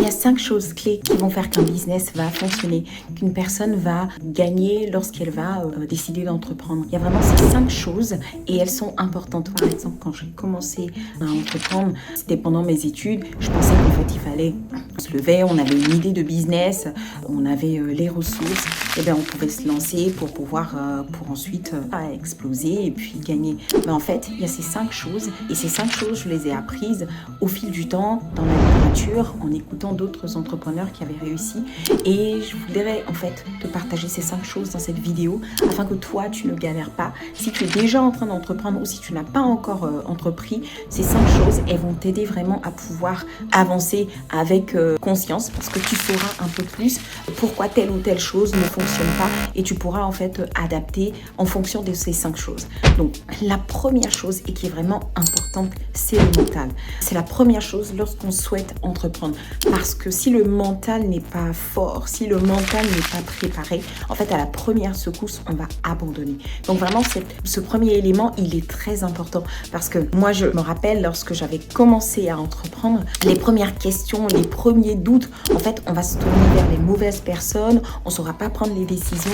Il y a 5 choses clés qui vont faire qu'un business va fonctionner, qu'une personne va gagner lorsqu'elle va décider d'entreprendre. Il y a vraiment ces 5 choses et elles sont importantes. Par exemple, quand j'ai commencé à entreprendre, c'était pendant mes études, je pensais qu'en fait il fallait se lever, on avait une idée de business, on avait les ressources, et bien on pouvait se lancer pour pouvoir, pour ensuite exploser et puis gagner. Mais en fait, il y a ces 5 choses et ces 5 choses, je les ai apprises au fil du temps, dans la littérature, en écoutant d'autres entrepreneurs qui avaient réussi. Et je voudrais en fait te partager ces 5 choses dans cette vidéo afin que toi, tu ne galères pas. Si tu es déjà en train d'entreprendre ou si tu n'as pas encore entrepris, ces 5 choses, elles vont t'aider vraiment à pouvoir avancer avec conscience parce que tu sauras un peu plus pourquoi telle ou telle chose ne fonctionne pas et tu pourras en fait adapter en fonction de ces 5 choses. Donc la première chose et qui est vraiment importante, c'est le mental. C'est la première chose lorsqu'on souhaite entreprendre parce que si le mental n'est pas fort, si le mental n'est pas préparé, en fait à la première secousse, on va abandonner. Donc vraiment ce premier élément, il est très important parce que moi je me rappelle lorsque j'avais commencé à entreprendre, les premières questions, les premiers doutes, en fait on va se tourner vers les mauvaises personnes, on ne saura pas prendre les décisions,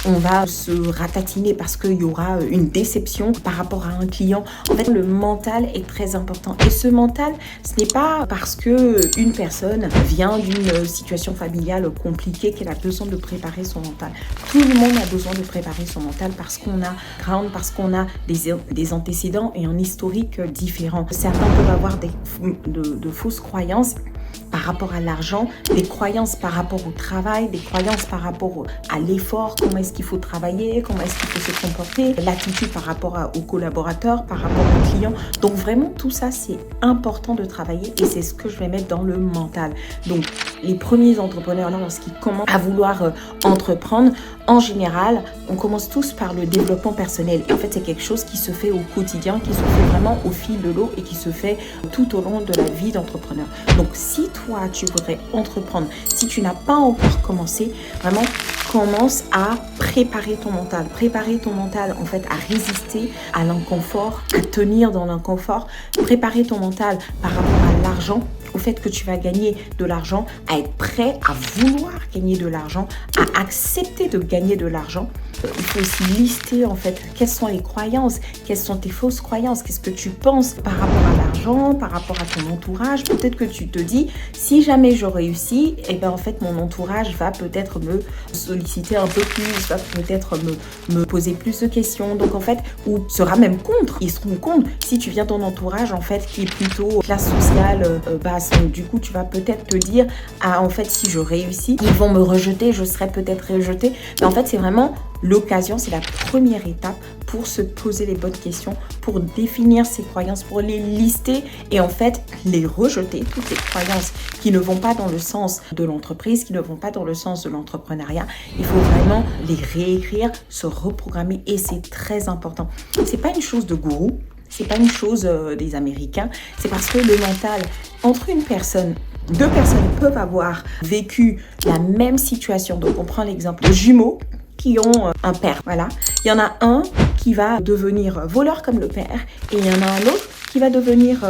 on va se ratatiner parce qu'il y aura une déception par rapport à un client. En fait le mental est très important et ce mental, ce n'est pas parce que une personne vient d'une situation familiale compliquée qu'elle a besoin de préparer son mental. Tout le monde a besoin de préparer son mental parce qu'on a parce qu'on a des antécédents et un historique différent. Certains peuvent avoir de fausses croyances par rapport à l'argent, des croyances par rapport au travail, des croyances par rapport à l'effort, comment est-ce qu'il faut travailler, comment est-ce qu'il faut se comporter, l'attitude par rapport aux collaborateurs, par rapport aux clients. Donc vraiment tout ça c'est important de travailler et c'est ce que je vais mettre dans le mental. Donc les premiers entrepreneurs lorsqu'ils commencent à vouloir entreprendre, en général, on commence tous par le développement personnel. Et en fait, c'est quelque chose qui se fait au quotidien, qui se fait vraiment au fil de l'eau et qui se fait tout au long de la vie d'entrepreneur. Donc, si toi, tu voudrais entreprendre, si tu n'as pas encore commencé, vraiment, commence à préparer ton mental. Préparer ton mental, en fait, à résister à l'inconfort, à tenir dans l'inconfort. Préparer ton mental par rapport à l'argent, au fait que tu vas gagner de l'argent, à être prêt à vouloir gagner de l'argent, à accepter de gagner de l'argent. Il faut aussi lister en fait quelles sont les croyances, quelles sont tes fausses croyances, qu'est-ce que tu penses par rapport à l'argent, par rapport à ton entourage. Peut-être que tu te dis, si jamais je réussis, et ben en fait mon entourage va peut-être me solliciter un peu plus, va peut-être me poser plus de questions. Donc en fait, ou sera même contre, ils seront contre si tu viens ton entourage en fait qui est plutôt classe sociale basse. Donc du coup, tu vas peut-être te dire, ah en fait si je réussis, ils vont me rejeter, je serai peut-être rejetée. Mais en fait, c'est vraiment l'occasion, c'est la première étape pour se poser les bonnes questions, pour définir ses croyances, pour les lister et en fait les rejeter, toutes les croyances qui ne vont pas dans le sens de l'entreprise, qui ne vont pas dans le sens de l'entrepreneuriat. Il faut vraiment les réécrire, se reprogrammer et c'est très important. C'est pas une chose de gourou, c'est pas une chose des Américains, c'est parce que le mental, entre une personne, deux personnes peuvent avoir vécu la même situation. Donc on prend l'exemple de jumeaux qui ont un père, voilà. Il y en a un qui va devenir voleur comme le père et il y en a un autre qui va devenir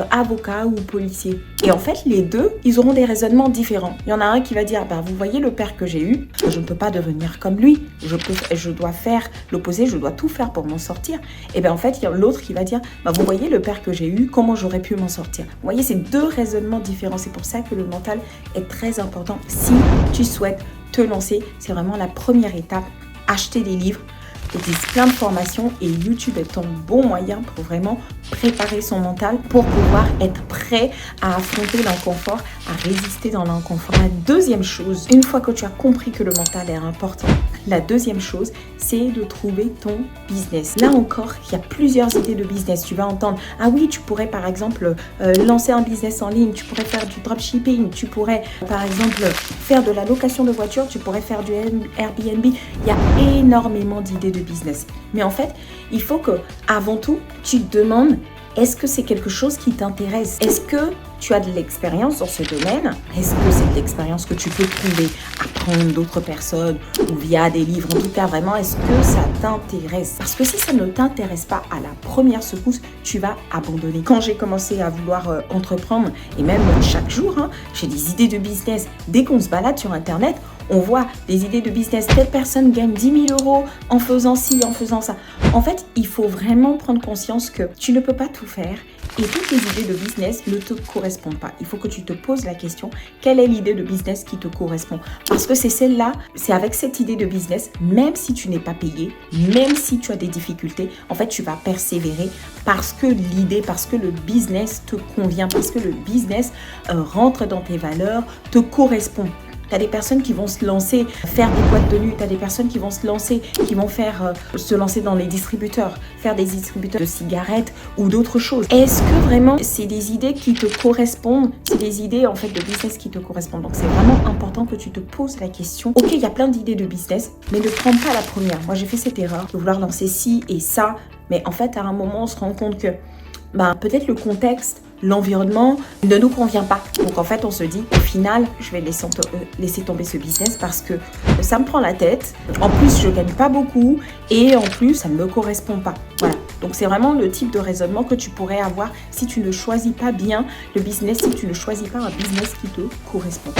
avocat ou policier. Et en fait, les deux, ils auront des raisonnements différents. Il y en a un qui va dire, vous voyez le père que j'ai eu, je ne peux pas devenir comme lui, je dois faire l'opposé, je dois tout faire pour m'en sortir. Et bien en fait, il y a l'autre qui va dire, vous voyez le père que j'ai eu, comment j'aurais pu m'en sortir. Vous voyez, c'est deux raisonnements différents. C'est pour ça que le mental est très important. Si tu souhaites te lancer, c'est vraiment la première étape. Acheter des livres, il existe plein de formations et YouTube est un bon moyen pour vraiment préparer son mental pour pouvoir être prêt à affronter l'inconfort, à résister dans l'inconfort. La deuxième chose, une fois que tu as compris que le mental est important, la deuxième chose, c'est de trouver ton business. Là encore, il y a plusieurs idées de business. Tu vas entendre, ah oui, tu pourrais par exemple lancer un business en ligne, tu pourrais faire du dropshipping, tu pourrais par exemple faire de la location de voiture, tu pourrais faire du Airbnb. Il y a énormément d'idées de business. Mais en fait, il faut que, avant tout, tu te demandes, est-ce que c'est quelque chose qui t'intéresse? Est-ce que tu as de l'expérience dans ce domaine. Est-ce que c'est de l'expérience que tu peux trouver, apprendre d'autres personnes ou via des livres? En tout cas, vraiment, est-ce que ça t'intéresse? Parce que si ça ne t'intéresse pas à la première secousse, tu vas abandonner. Quand j'ai commencé à vouloir entreprendre, et même chaque jour, j'ai des idées de business. Dès qu'on se balade sur Internet, on voit des idées de business. Telle personne gagne 10 000 euros en faisant ci, en faisant ça. En fait, il faut vraiment prendre conscience que tu ne peux pas tout faire et toutes les idées de business ne te correspondent pas. Il faut que tu te poses la question, quelle est l'idée de business qui te correspond? Parce que c'est celle-là, c'est avec cette idée de business, même si tu n'es pas payé, même si tu as des difficultés, en fait, tu vas persévérer parce que l'idée, parce que le business te convient, parce que le business rentre dans tes valeurs, te correspond. Tu as des personnes qui vont se lancer, faire des boîtes de nuit. Tu as des personnes qui vont se lancer, qui vont se lancer dans les distributeurs, faire des distributeurs de cigarettes ou d'autres choses. Est-ce que vraiment c'est des idées qui te correspondent? C'est des idées en fait de business qui te correspondent. Donc c'est vraiment important que tu te poses la question. Ok, il y a plein d'idées de business, mais ne prends pas la première. Moi j'ai fait cette erreur de vouloir lancer ci et ça, mais en fait à un moment on se rend compte que peut-être le contexte, l'environnement ne nous convient pas. Donc en fait, on se dit, au final, je vais laisser tomber ce business parce que ça me prend la tête. En plus, je ne gagne pas beaucoup et en plus, ça ne me correspond pas. Voilà. Donc c'est vraiment le type de raisonnement que tu pourrais avoir si tu ne choisis pas bien le business, si tu ne choisis pas un business qui te correspond.